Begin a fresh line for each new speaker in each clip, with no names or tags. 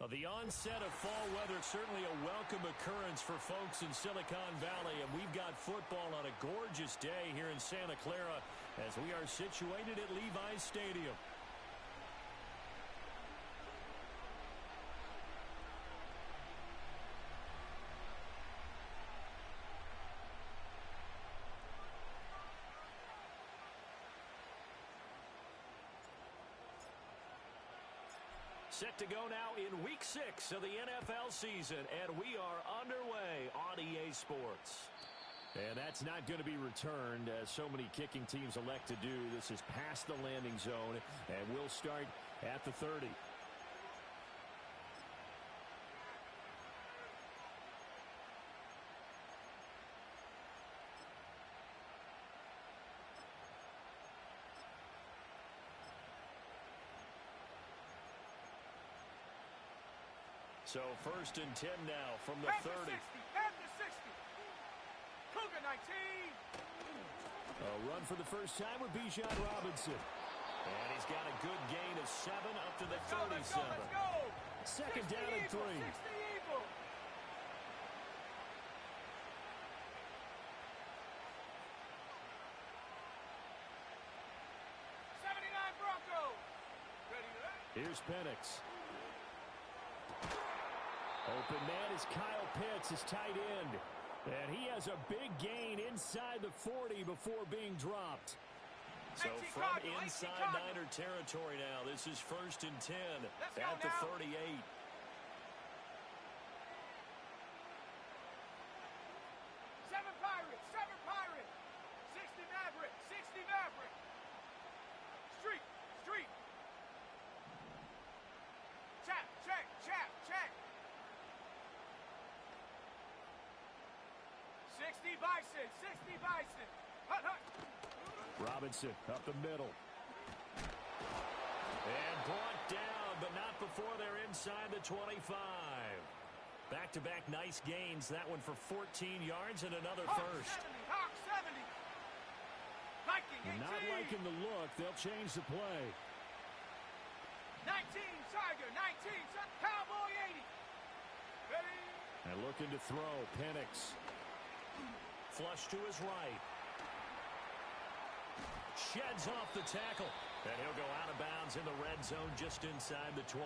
Well, the onset of fall weather, certainly a welcome occurrence for folks in Silicon Valley, and we've got football on a gorgeous day here in Santa Clara as we are situated at Levi's Stadium. Set to go now in Week 6 of the NFL season, and we are underway on EA Sports. And that's not going to be returned, as so many kicking teams elect to do. This is past the landing zone, and we'll start at the 30. So 1st and 10 now from the 30.
At the 60. Cougar 19.
A run for the first time with Bijan Robinson. And he's got a good gain of 7 up to the 37.
Let's go.
Second down and 3.
60 evil. Broncos.
Here's Penix. Open man is Kyle Pitts, his tight end. And he has a big gain inside the 40 before being dropped. So from inside Niner territory now, this is 1st and 10 at the 38.
Seven Pirates. 60 Maverick. Street. Check. 60 Bison. Hut.
Robinson up the middle. And brought down, but not before they're inside the 25. Back-to-back nice gains. That one for 14 yards and another first.
Hawk 70. Viking 18.
Not liking the look. They'll change the play.
19 Tiger. Cowboy 80. Ready.
And looking to throw. Penix. Flush to his right. Sheds off the tackle. And he'll go out of bounds in the red zone just inside the 20.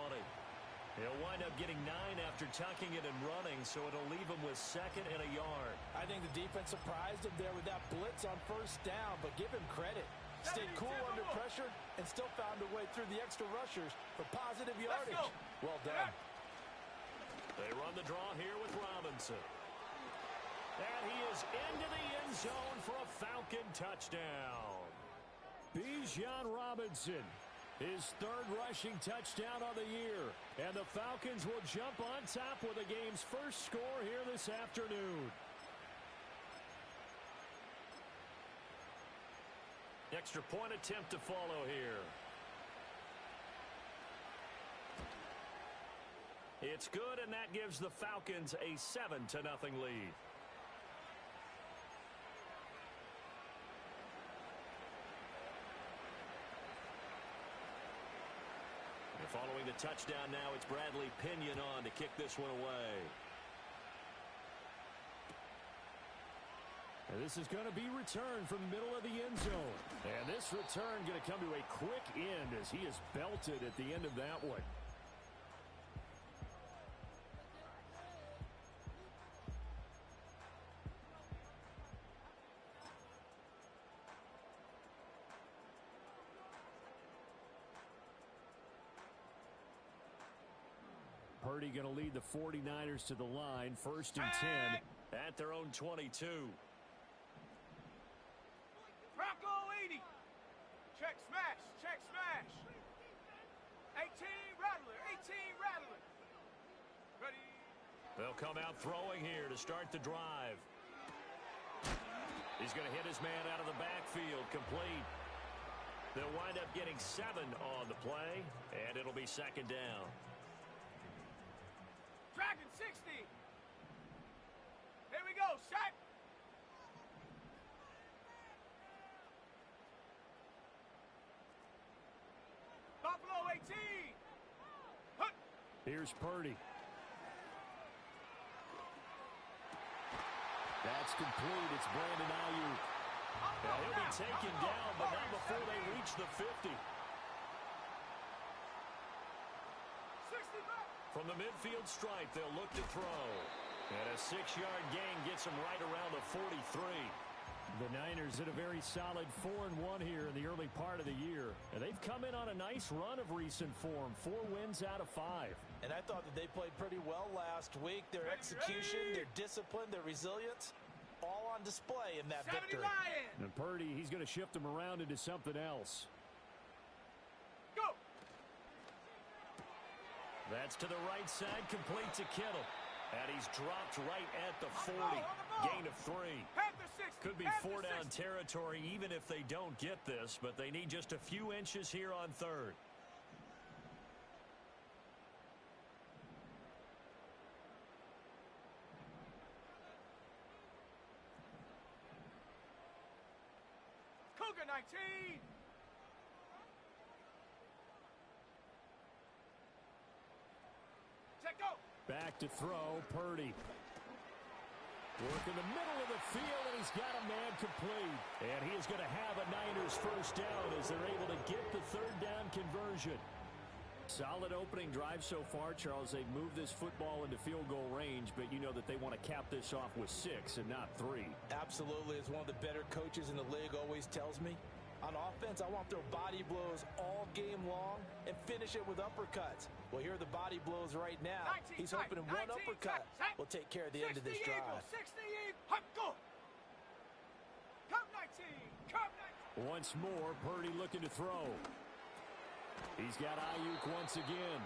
He'll wind up getting 9 after tucking it and running, so it'll leave him with 2nd and a yard.
I think the defense surprised him there with that blitz on 1st down, but give him credit. Stayed cool under pressure and still found a way through the extra rushers for positive yardage. Well done.
They run the draw here with Robinson. And he is into the end zone for a Falcon touchdown. Bijan Robinson, his 3rd rushing touchdown of the year. And the Falcons will jump on top with the game's first score here this afternoon. Extra point attempt to follow here. It's good, and that gives the Falcons a 7-0 lead. And following the touchdown now, it's Bradley Pinion on to kick this one away. And this is going to be returned from the middle of the end zone. And this return going to come to a quick end as he is belted at the end of that one. Purdy going to lead the 49ers to the line. 1st and 10 at their own 22.
Bronco 80. Check smash. 18 Rattler. Ready.
They'll come out throwing here to start the drive. He's going to hit his man out of the backfield. Complete. They'll wind up getting 7 on the play, and it'll be 2nd down.
Dragon 60. Here we go. Shot. Buffalo 18. Hut.
Here's Purdy. That's complete. It's Brandon Ayuk. Now he'll be taken down, but not before they reach the 50. From the midfield stripe, they'll look to throw. And a 6-yard gain gets them right around the 43. The Niners in a very solid 4-1 here in the early part of the year. And they've come in on a nice run of recent form. 4 wins out of 5.
And I thought that they played pretty well last week. Their execution, their discipline, their resilience, all on display in that victory.
And Purdy, he's going to shift them around into something else.
Go!
That's to the right side, complete to Kittle. And he's dropped right at the 40. Gain of 3. Could be 4-down territory even if they don't get this, but they need just a few inches here on 3rd.
Cougar 19. Check go.
Back to throw, Purdy. Work in the middle of the field, and he's got a man complete. And he is going to have a Niners first down as they're able to get the 3rd down conversion. Solid opening drive so far, Charles. They've moved this football into field goal range, but you know that they want to cap this off with 6 and not 3.
Absolutely. As one of the better coaches in the league always tells me, on offense, I want to throw body blows all game long and finish it with uppercuts. Well, here are the body blows right now. He's hoping one uppercut will take care of the end of this drive.
60 go. Come 19. Come 19.
Once more, Purdy looking to throw. He's got Ayuk once again.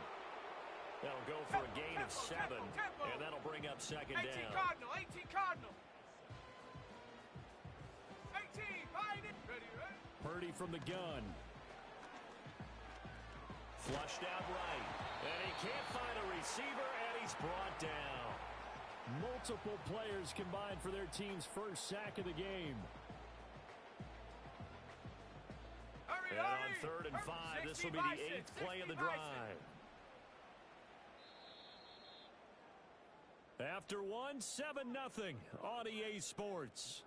They'll go for a gain of 7, and that'll bring up 2nd down.
18 Cardinal. 18 Cardinal. 18. Bind it. Ready.
Purdy from the gun. Flushed out right. And he can't find a receiver, and he's brought down. Multiple players combined for their team's first sack of the game. And on 3rd and 5, this will be the 8th play of the drive. After 1, 7-0 on EA Sports.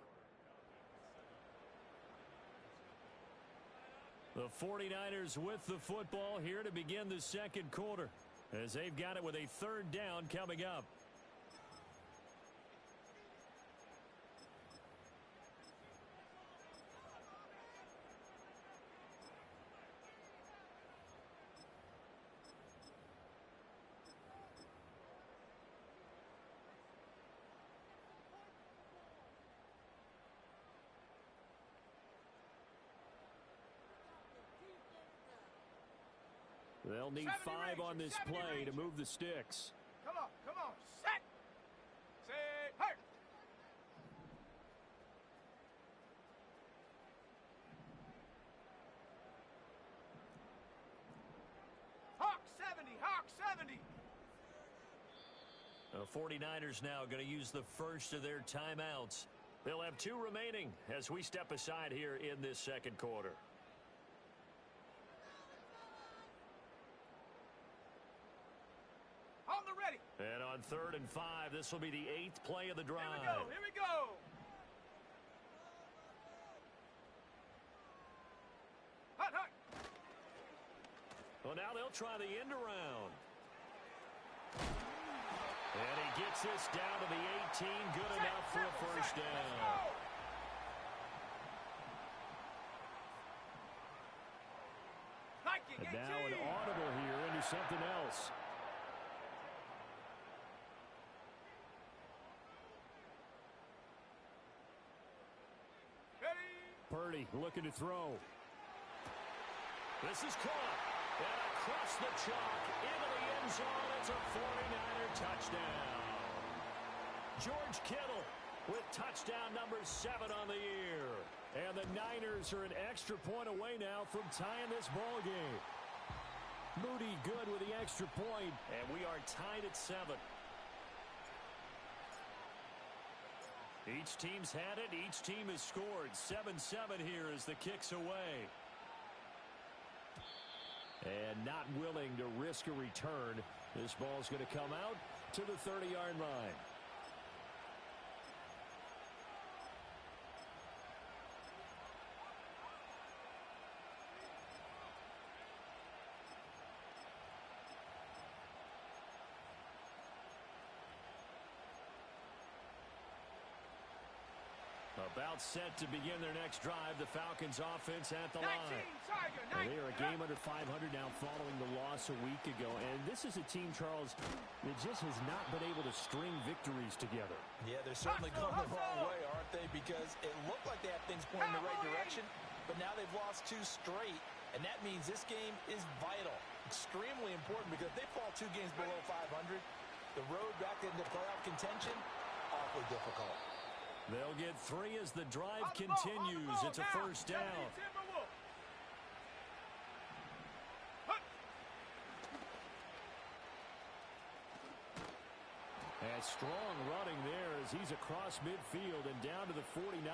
The 49ers with the football here to begin the 2nd quarter, as they've got it with a 3rd down coming up. They'll need 5 on this play to move the sticks.
Come on. Set. Set. Hurt. Hawk 70. Hawk 70.
The 49ers now going to use the first of their timeouts. They'll have 2 remaining as we step aside here in this 2nd quarter. And on 3rd and 5, this will be the 8th play of the drive.
Here we go. Hut.
Well, now they'll try the end around. And he gets this down to the 18. Good enough for a first down. And now an audible here into something else. Purdy looking to throw. This is caught. And across the chalk into the end zone. It's a 49er touchdown. George Kittle with touchdown number 7 on the year. And the Niners are an extra point away now from tying this ball game. Moody good with the extra point, and we are tied at 7. Each team's had it. Each team has scored. 7-7 here as the kick's away. And not willing to risk a return. This ball's going to come out to the 30-yard line. About set to begin their next drive. The Falcons offense at the line. They are a game under 500 now following the loss a week ago. And this is a team, Charles, that just has not been able to string victories together.
Yeah, they're certainly going the wrong way, aren't they? Because it looked like they have things pointing in the right direction, but now they've lost 2 straight. And that means this game is vital, extremely important, because if they fall 2 games below 500, the road back into playoff contention, awfully difficult.
They'll get 3 as the drive continues. It's a first down. And strong running there as he's across midfield and down to the 49.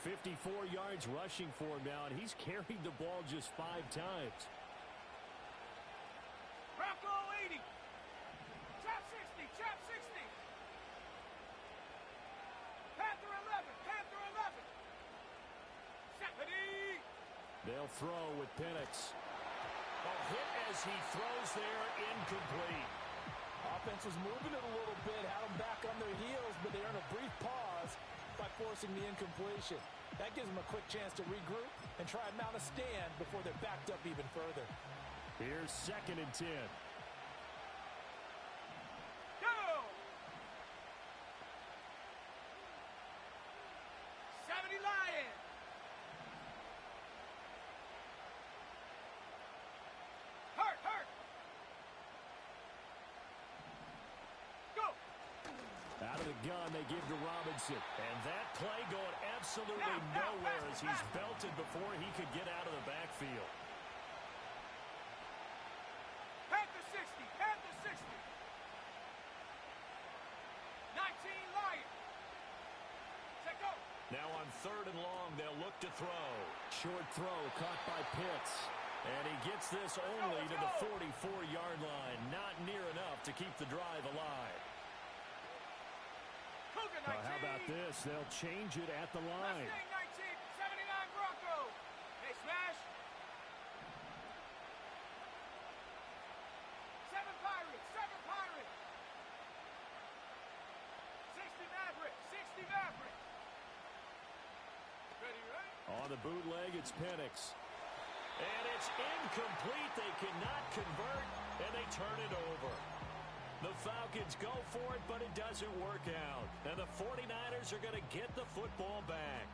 54 yards rushing for him now, and he's carried the ball just 5 times.
Bronco 80. Chop 60. Chop 60. Panther 11. Panther 11. Stephanie.
They'll throw with Penix. A hit as he throws there, incomplete.
Offense was moving it a little bit, had them back on their heels, but they earn a brief pause by forcing the incompletion. That gives them a quick chance to regroup and try and mount a stand before they're backed up even further.
Here's 2nd and 10.
Go! 70 Lions. Hurt, hurt. Go!
Out of the gun, they give to Robinson. And that play going absolutely nowhere as he's belted before he could get out of the backfield.
Panther 60. Panther 60. 19 Lions. Set go.
Now on 3rd and long, they'll look to throw. Short throw caught by Pitts. And he gets this only to the 44-yard line. Not near enough to keep the drive alive. Now, how about this? They'll change it at the line.
Mustang 19, 79 Broncos. Hey, smash. 7 Pirates, 7 Pirates. 60 Mavericks, 60 Mavericks. Ready, right?
On the bootleg, it's Penix. And it's incomplete. They cannot convert, and they turn it over. The Falcons go for it, but it doesn't work out. And the 49ers are going to get the football back.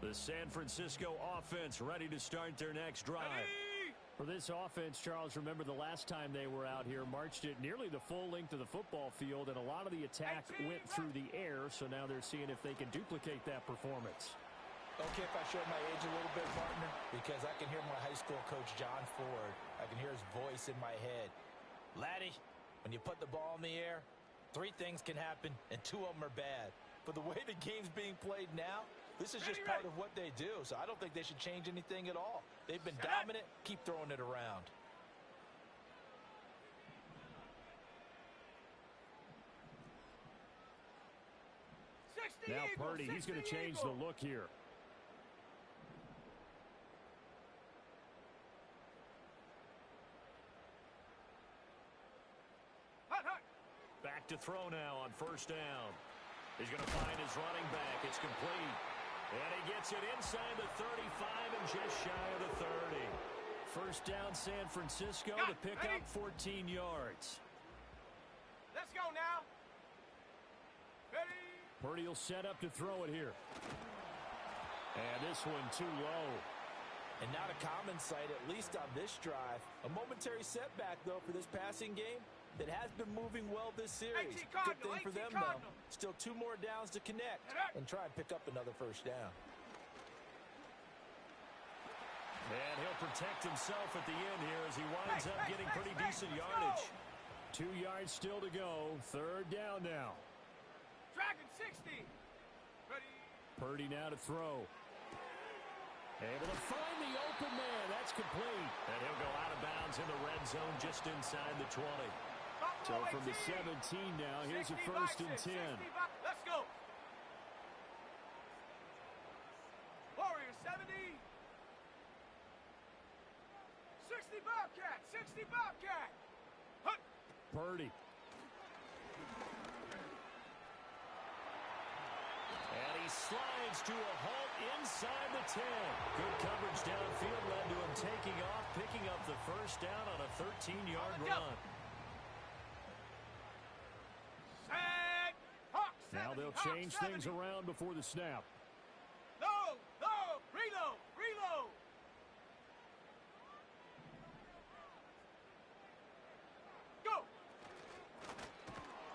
The San Francisco offense ready to start their next drive. For this offense, Charles, remember the last time they were out here, marched it nearly the full length of the football field, and a lot of the attack went through the air, so now they're seeing if they can duplicate that performance.
Okay, if I show my age a little bit, partner, because I can hear my high school coach, John Ford. I can hear his voice in my head. Laddie, when you put the ball in the air, 3 things can happen, and 2 of them are bad. For the way the game's being played now, this is just part of what they do, so I don't think they should change anything at all. They've been dominant. Keep throwing it around.
Now Purdy, he's going to change the look here. Back to throw now on 1st down. He's going to find his running back. It's complete. And he gets it inside the 35 and just shy of the 30. 1st down, San Francisco to pick up 14 yards.
Let's go now. Ready?
Purdy will set up to throw it here. And this one too low.
And not a common sight, at least on this drive. A momentary setback, though, for this passing game that has been moving well this series. Good thing for them, though. Still 2 more downs to connect and try and pick up another 1st down.
And he'll protect himself at the end here as he winds up getting pretty decent yardage. 2 yards still to go. 3rd down now.
Dragon 60.
Purdy now to throw. Able to find the open man. That's complete. And he'll go out of bounds in the red zone just inside the 20. So from the 17 now, here's a 1st and 10.
Let's go. Warriors 70. 60 Bobcat. 60 Bobcat. Hunt.
Purdy. And he slides to a halt inside the 10. Good coverage downfield led to him taking off, picking up the 1st down on a 13-yard run.
Set. Hawk 70.
Now they'll change things around before the snap.
Low. Low. Reload. Reload. Go.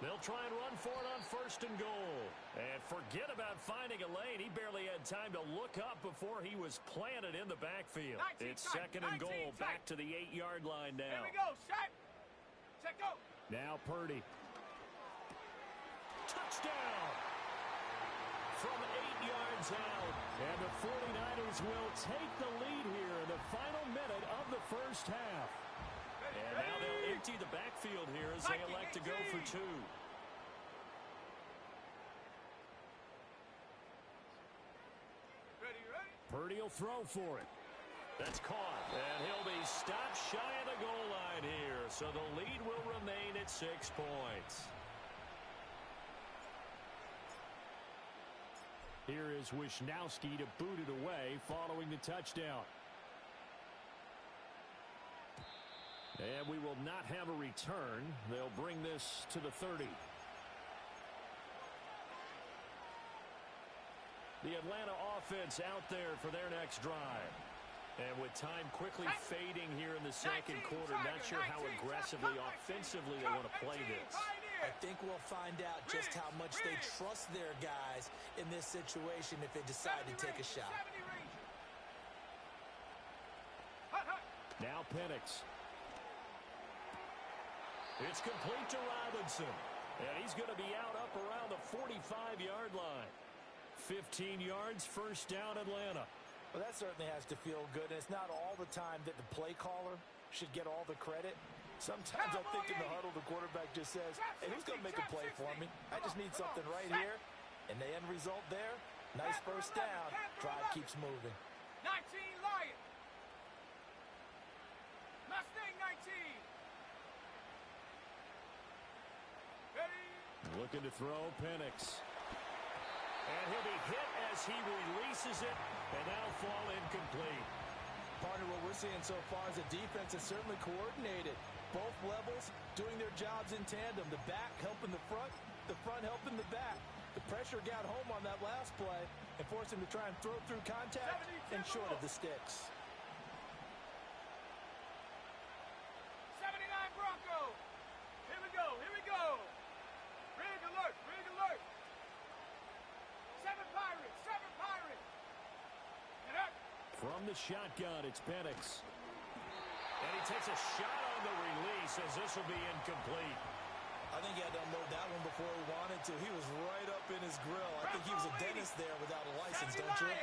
They'll try and run for it on 1st and goal. And forget about finding a lane. He barely had time to look up before he was planted in the backfield. It's 2nd and goal, back to the 8-yard line now.
Here we go. Set. Set, go.
Now Purdy. Touchdown! From 8 yards out. And the 49ers will take the lead here in the final minute of the 1st half. And now they'll empty the backfield here as they elect to go for 2.
Ready, ready.
Purdy will throw for it. That's caught. And he'll be stopped shy of the goal line here. So the lead will remain at 6 points. Here is Wisnowski to boot it away following the touchdown. And we will not have a return. They'll bring this to the 30. The Atlanta offense out there for their next drive. And with time quickly fading here in the 2nd quarter, not sure how aggressively, offensively they want to play this.
I think we'll find out just how much they trust their guys in this situation if they decide to take a shot.
Now Penix. It's complete to Robinson. And he's going to be out up around the 45-yard line. 15 yards, 1st down, Atlanta.
Well, that certainly has to feel good. And it's not all the time that the play caller should get all the credit. Sometimes I think in the huddle, the quarterback just says, hey, who's going to make a play for me? I just need something right here. And the end result there, nice 1st down. Drive keeps moving.
19 Lion. Mustang 19. Ready.
Looking to throw, Penix. And he'll be hit as he releases it, and that'll fall incomplete.
Partner, what we're seeing so far is a defense that's certainly coordinated. Both levels doing their jobs in tandem. The back helping the front helping the back. The pressure got home on that last play and forced him to try and throw through contact and short of the sticks.
79 Bronco. Here we go. Here we go. Rig alert. Rig alert. 7 Pirates. 7 Pirates. Get up.
From the shotgun, it's Penix. And he takes a shot on the release as this will be incomplete.
I think he had to unload that one before he wanted to. He was right up in his grill. I think he was a dentist there without a license, don't you?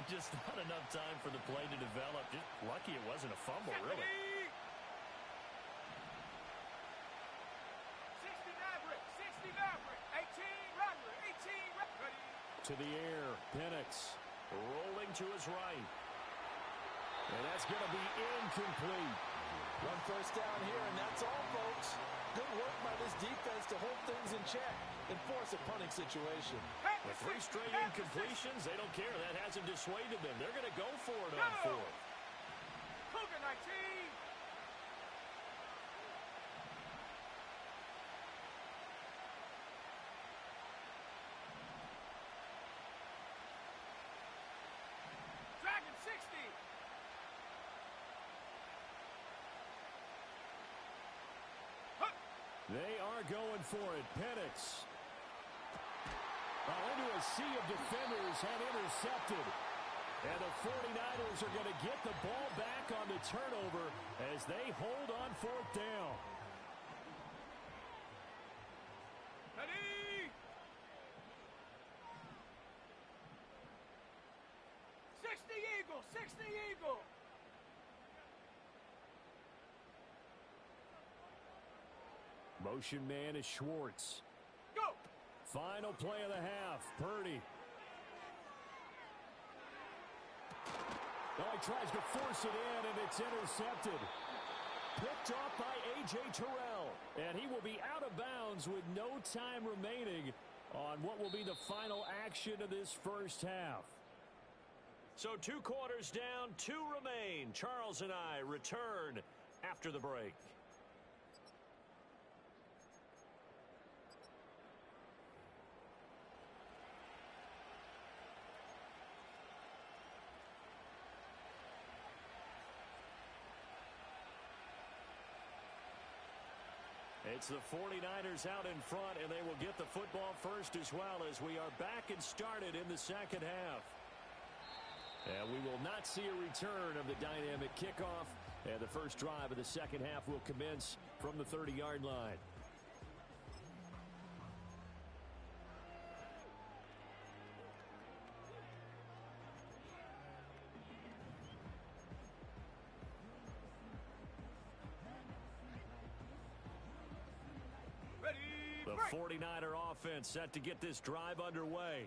Just not enough time for the play to develop. Just lucky it wasn't a fumble, really.
60 Maverick. 60 Maverick. 18 Runner. 18 ready.
To the air, Penix rolling to his right. And that's going to be incomplete.
1 1st down here, and that's all, folks. Good work by this defense to hold things in check and force a punting situation.
With 3 straight incompletions, they don't care. That hasn't dissuaded them. They're going to go for it on 4th.
Cougar 19. Dragon 60.
They are going for it. Penix. Into a sea of defenders and intercepted. And the 49ers are going to get the ball back on the turnover as they hold on 4th down.
Ready. 60 Eagle.
Motion man is Schwartz.
Go.
Final play of the half. Purdy. Oh, he tries to force it in, and it's intercepted. Picked off by A.J. Terrell. And he will be out of bounds with no time remaining on what will be the final action of this first half.
So 2 quarters down, 2 remain. Charles and I return after the break. It's the 49ers out in front, and they will get the football first as well as we are back and started in the second half. And we will not see a return of the dynamic kickoff, and the first drive of the second half will commence from the 30-yard line. The 49er offense set to get this drive underway.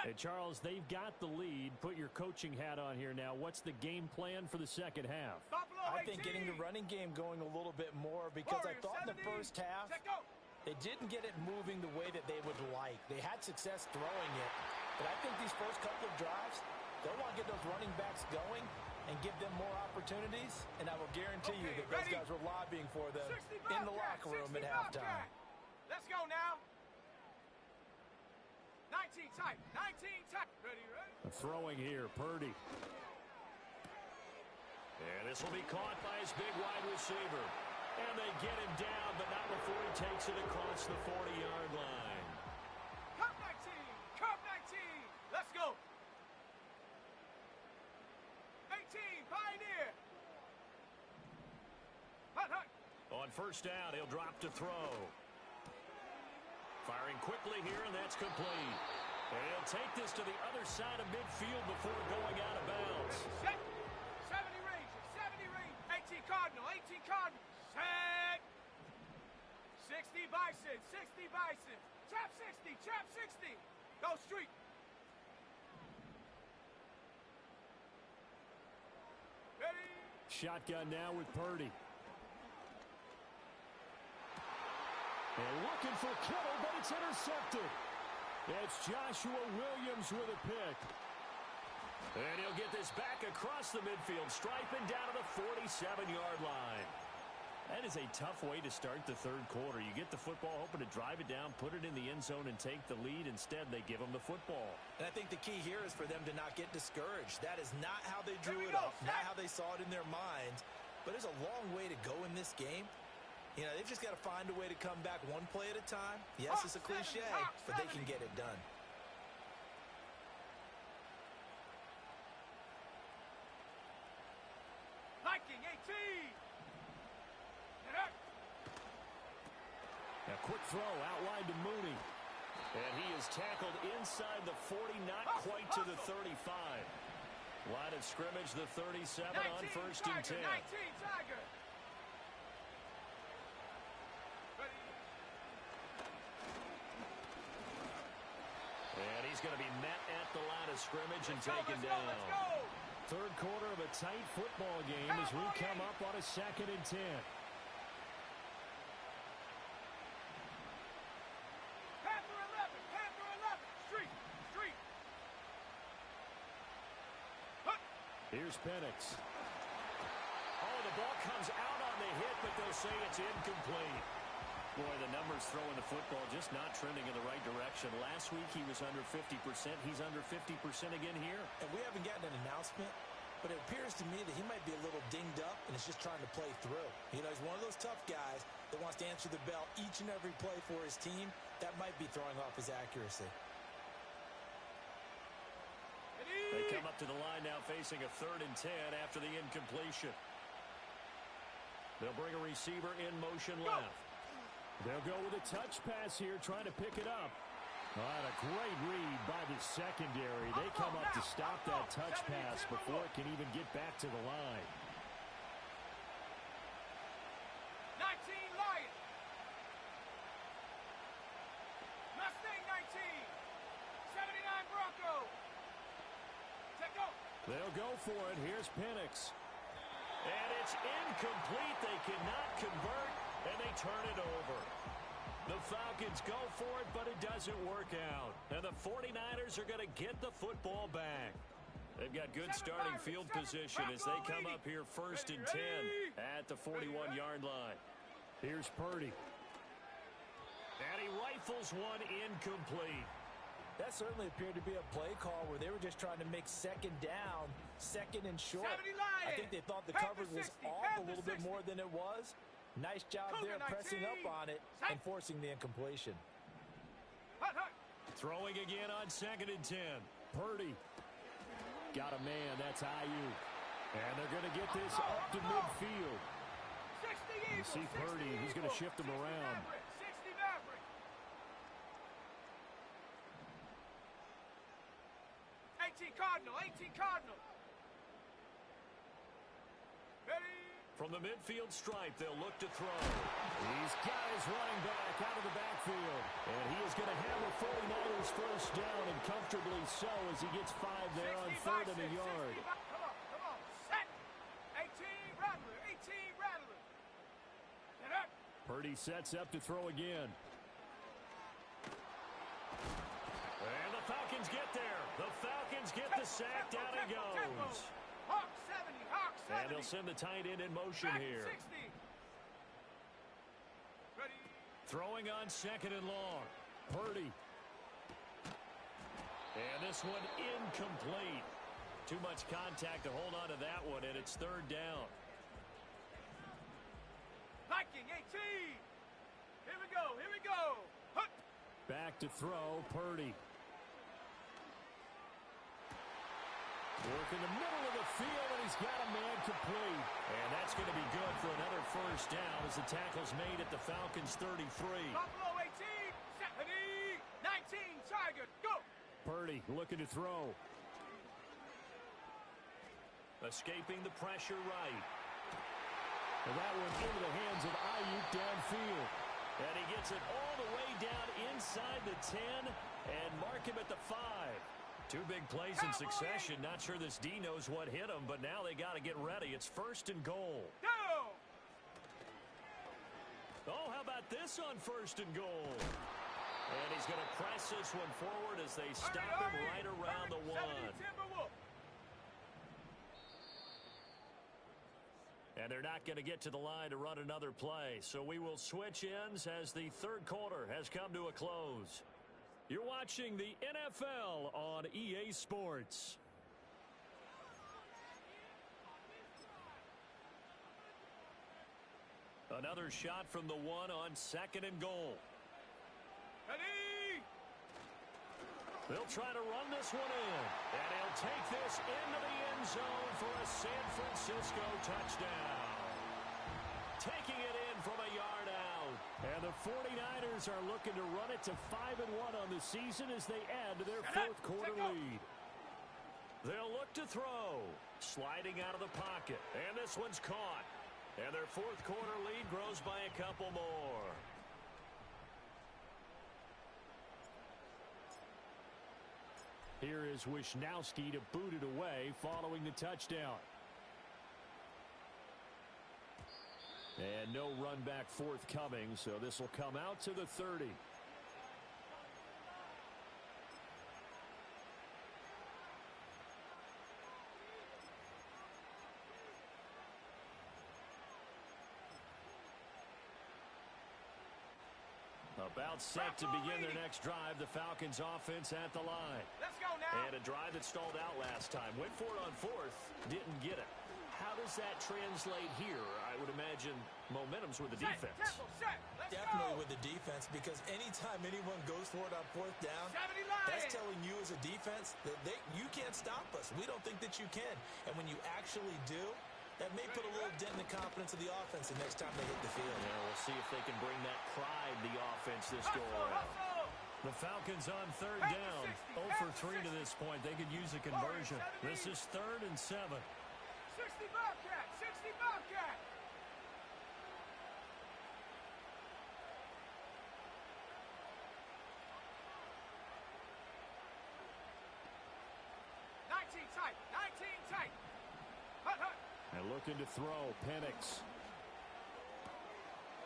And Charles, they've got the lead. Put your coaching hat on here now. What's the game plan for the second half?
I think getting the running game going a little bit more, because I thought in the first half they didn't get it moving the way that they would like. They had success throwing it, but I think these first couple of drives, they'll want to get those running backs going and give them more opportunities, and I will guarantee you that those guys were lobbying for them in the locker room at halftime.
Let's go now. 19 tight. 19 tight. Ready?
Throwing here, Purdy.
And this will be caught by his big wide receiver. And they get him down, but not before he takes it across the 40-yard line.
Cup 19. Cup 19. Let's go. 18. Pioneer. Hunt, hunt.
On first down, he'll drop to throw. Firing quickly here, and that's complete. And he'll take this to the other side of midfield before going out of bounds.
Set. 70 range. 70 range. 18 Cardinal. 18 Cardinal. Set. 60 Bison. 60 Bison. Chop 60. Chop 60. Go street. Ready.
Shotgun now with Purdy. And looking for Kittle, but it's intercepted. It's Joshua Williams with a pick. And he'll get this back across the midfield, striping down to the 47-yard line. That is a tough way to start the third quarter. You get the football, hoping to drive it down, put it in the end zone, and take the lead. Instead, they give them the football.
And I think the key here is for them to not get discouraged. That is not how they drew it up, not how they saw it in their minds. But there's a long way to go in this game. You know, they've just got to find a way to come back one play at a time. Yes, it's a cliche, but they can get it done.
Viking 18.
A quick throw out wide to Mooney. And he is tackled inside the 40, not quite to the 35. Line of scrimmage, the 37 on first and 10.
19 Tiger.
And he's going to be met at the line of scrimmage and taken down. Third quarter of a tight football game as we come up on a 2nd and 10.
Panther 11. Street.
Here's Penix. Oh, the ball comes out on the hit, but they'll say it's incomplete. Boy, the numbers throwing the football just not trending in the right direction. Last week he was under 50%. He's under 50% again here.
And we haven't gotten an announcement, but it appears to me that he might be a little dinged up and is just trying to play through. You know, he's one of those tough guys that wants to answer the bell each and every play for his team. That might be throwing off his accuracy.
They come up to the line now facing a 3rd and 10 after the incompletion. They'll bring a receiver in motion left. They'll go with a touch pass here, trying to pick it up. A great read by the secondary. They come up to stop that touch pass before it can even get back to the line.
19 Lion. Mustang 19. 79 Bronco. Check go.
They'll go for it. Here's Penix. And it's incomplete. They cannot convert, and they turn it over. The Falcons go for it, but it doesn't work out. And the 49ers are going to get the football back. They've got good starting field position as they come up here 1st and 10 at the 41-yard line. Here's Purdy. And he rifles one incomplete.
That certainly appeared to be a play call where they were just trying to make second down, second and short. I think they thought the coverage was off a little bit more than it was. Nice job there pressing up on it and forcing the incompletion.
Throwing again on 2nd and 10. Purdy. Got a man. That's Ayuk. And they're going to get this up to midfield. You see Purdy. He's going to shift him around.
60 Maverick. 18 Cardinal. 18 Cardinal. Ready.
From the midfield stripe, they'll look to throw. He's got his running back out of the backfield. And he is going to have the 49ers first down, and comfortably so as he gets 5 there on 3rd and a yard.
Come on, set. 18 Rattler, 18 Rattler. Get up.
Purdy sets up to throw again. And the Falcons get there. The Falcons get the sack. Down he goes.
Hawk 70, Hawk 70.
And they'll send the tight end in motion here.
60. Ready.
Throwing on 2nd and long. Purdy. And this one incomplete. Too much contact to hold on to that one, and it's 3rd down.
Viking 18. Here we go, here we go. Hut.
Back to throw, Purdy. Work in the middle of the field, and he's got a man complete. And that's going to be good for another first down as the tackle's made at the Falcons' 33.
Buffalo 18, 70, 19, Tiger, go.
Purdy looking to throw. Escaping the pressure right. And that one into the hands of Ayuk downfield. And he gets it all the way down inside the 10 and mark him at the 5. 2 big plays in succession. Not sure this D knows what hit him, but now they got to get ready. It's 1st and goal.
Go!
Oh, how about this on 1st and goal? And he's going to press this one forward as they stop him right around the 1. And they're not going to get to the line to run another play. So we will switch ends as the 3rd quarter has come to a close. You're watching the NFL on EA Sports. Another shot from the 1 on 2nd and goal.
Ready!
They'll try to run this one in. And he'll take this into the end zone for a San Francisco touchdown. Taking it in from a yard out. And the 49ers are looking to run it to 5-1 on the season as they add to their 4th quarter lead. They'll look to throw. Sliding out of the pocket. And this one's caught. And their 4th quarter lead grows by a couple more. Here is Wisnowski to boot it away following the touchdown. And no run back forthcoming, so this will come out to the 30. About set to begin their next drive. The Falcons offense at the line.
Let's go now.
And a drive that stalled out last time. Went for it on 4th. Didn't get it. How does that translate here? I would imagine momentum's with the defense.
Definitely with the defense, because anytime anyone goes for it on 4th down, that's telling you as a defense that you can't stop us. We don't think that you can. And when you actually do, that may put a little dent in the confidence of the offense the next time they hit the field.
Yeah, we'll see if they can bring that pride to the offense this go around. The Falcons on third down. 0 for 3 to this point. They could use a conversion. This is 3rd and 7.
60 Bobcat! 60 Bobcat! Tight, 19 tight. Hut, hut.
And looking to throw, Penix.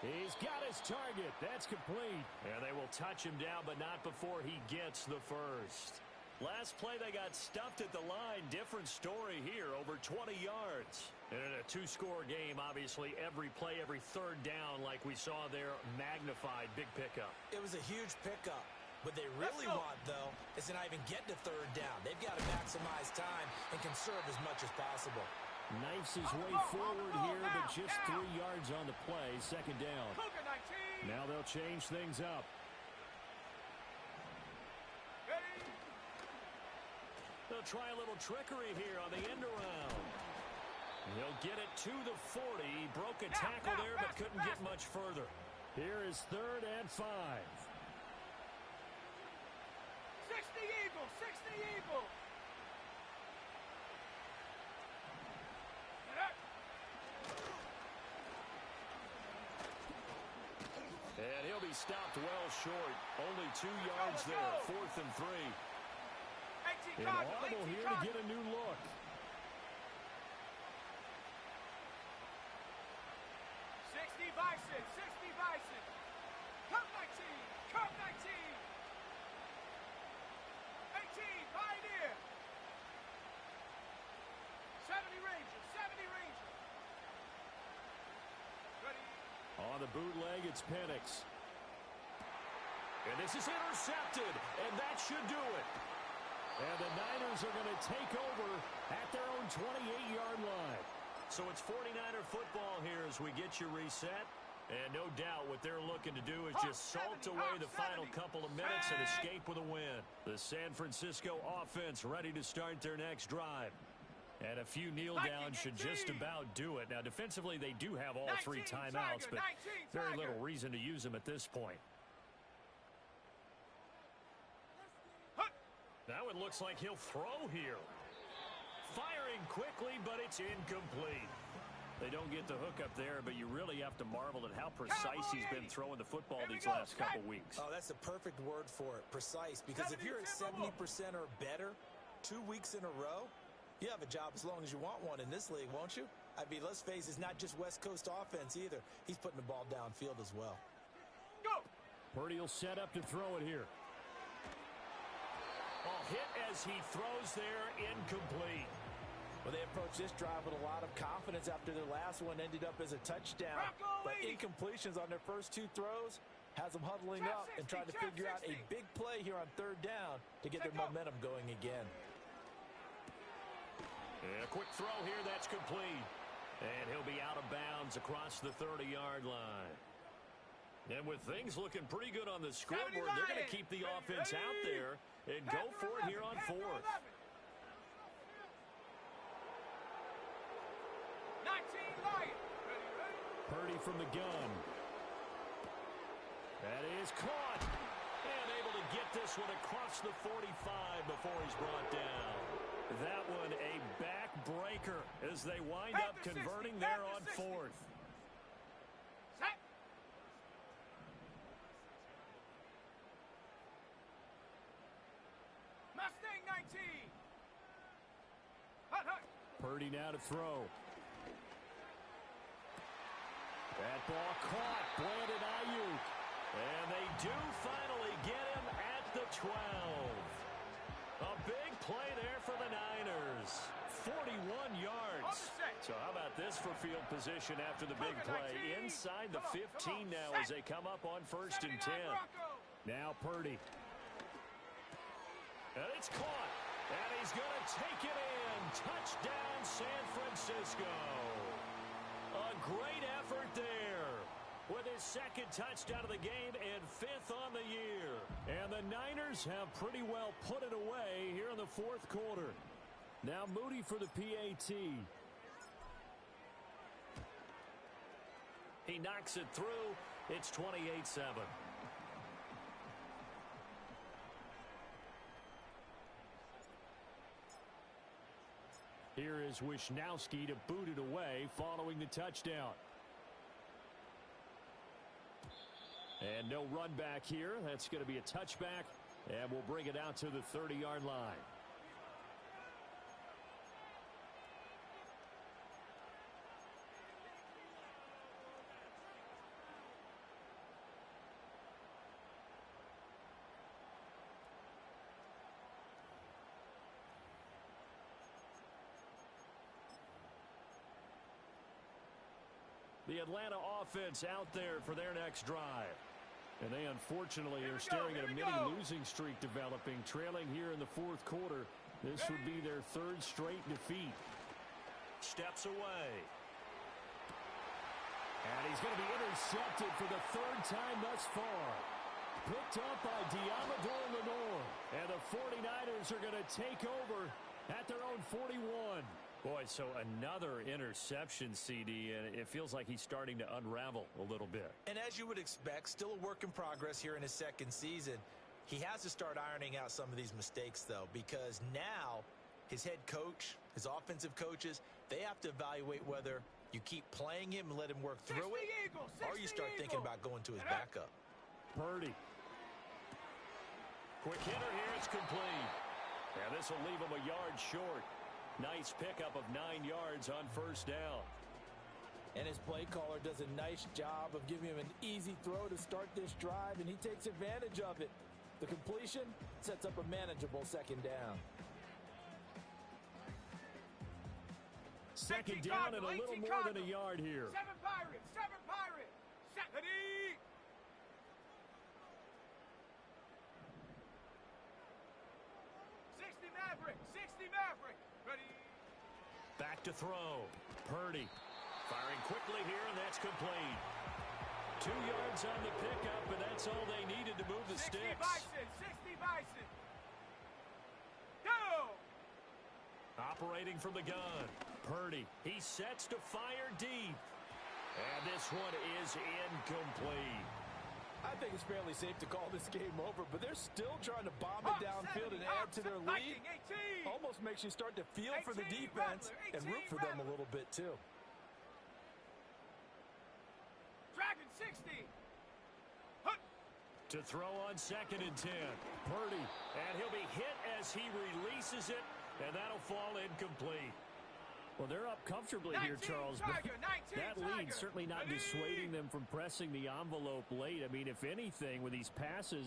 He's got his target. That's complete. And they will touch him down, but not before he gets the first. Last play, they got stuffed at the line. Different story here, over 20 yards. And in a two-score game, obviously, every play, every third down, like we saw there, magnified. Big pickup.
It was a huge pickup. What they really want, though, is to not even get to third down. They've got to maximize time and conserve as much as possible.
Knifes his way forward here, but just 3 yards on the play. 2nd down. Now they'll change things up. They'll try a little trickery here on the end around. He'll get it to the 40. He broke a tackle there, but couldn't get much further. Here is 3rd and 5.
60 Eagles! 60 Eagles!
And he'll be stopped well short. Only 2 yards there. 4th and 3. And audible here to get a new look.
Bison, 60 Bison. Come 19, come 19. 18, Pioneer. 70 Rangers, 70 Rangers. Ready.
On the bootleg, it's Penix. And this is intercepted, and that should do it. And the Niners are going to take over at their own 28-yard line. So it's 49er football here as we get you reset. And no doubt what they're looking to do is just salt away the final couple of minutes and escape with a win. The San Francisco offense ready to start their next drive. And a few kneel downs should just about do it. Now, defensively, they do have all 3 timeouts, but very little reason to use them at this point. That one looks like he'll throw here. Firing quickly, but it's incomplete. They don't get the hook up there, but you really have to marvel at how precise he's been throwing the football these last couple weeks.
Oh, that's the perfect word for it, precise. Because if you're at 70% or better 2 weeks in a row, you have a job as long as you want one in this league, won't you? I mean, let's face it, it's not just West Coast offense either. He's putting the ball downfield as well.
Go!
Purdy will set up to throw it here. Ball hit as he throws there, incomplete.
Well, they approached this drive with a lot of confidence after their last one ended up as a touchdown. But incompletions on their first 2 throws has them huddling up and trying to figure out a big play here on 3rd down to get their momentum going again.
And a quick throw here, that's complete. And he'll be out of bounds across the 30-yard line. And with things looking pretty good on the scoreboard, they're going to keep the offense out there and go for it here on 4th.
19 Lion. Ready.
Purdy from the gun. That is caught. And able to get this one across the 45 before he's brought down. That one a backbreaker as they wind up converting there on 4th.
Set. Mustang 19. Hut, hut.
Purdy now to throw. That ball caught. Brandon Ayuk. And they do finally get him at the 12. A big play there for the Niners. 41 yards. So how about this for field position after the big play? Inside the 15 now as they come up on 1st and 10. Now Purdy. And it's caught. And he's going to take it in. Touchdown, San Francisco. A great effort there with his 2nd touchdown of the game and 5th on the year. And the Niners have pretty well put it away here in the 4th quarter. Now Moody for the PAT. He knocks it through. It's 28-7. Here is Wisnowski to boot it away following the touchdown. And no run back here. That's going to be a touchback, and we'll bring it out to the 30-yard line. The Atlanta offense out there for their next drive. And they unfortunately are staring at a mini-losing streak developing, trailing here in the fourth quarter. This would be their third straight defeat. Steps away. And he's going to be intercepted for the third time thus far. Picked up by Diamador Lenore. And the 49ers are going to take over at their own 41. Boy, so another interception, CD, and it feels like he's starting to unravel a little bit.
And as you would expect, still a work in progress here in his second season. He has to start ironing out some of these mistakes, though, because now his head coach, his offensive coaches, they have to evaluate whether you keep playing him and let him work through it, or you start thinking about going to his backup.
Purdy. Quick hitter here, it's complete. And this will leave him a yard short. Nice pickup of 9 yards on first down.
And his play caller does a nice job of giving him an easy throw to start this drive, and he takes advantage of it. The completion sets up a manageable second down.
Second down and a little more than a yard here.
7 Pirates, 7 Pirates. 70. Maverick. Ready.
Back to throw. Purdy firing quickly here, and that's complete. 2 yards on the pickup, and that's all they needed to move the
60
sticks.
Bison, 60 Bison. Go!
Operating from the gun. Purdy, he sets to fire deep. And this one is incomplete.
I think it's fairly safe to call this game over, but they're still trying to bomb it downfield and add to their lead. Almost makes you start to feel for the defense and root for them a little bit, too.
Dragon 60.
To throw on 2nd and 10. Purdy, and he'll be hit as he releases it, and that'll fall incomplete. Well, they're up comfortably here, Charles, but that lead certainly not dissuading them from pressing the envelope late. I mean, if anything, with these passes...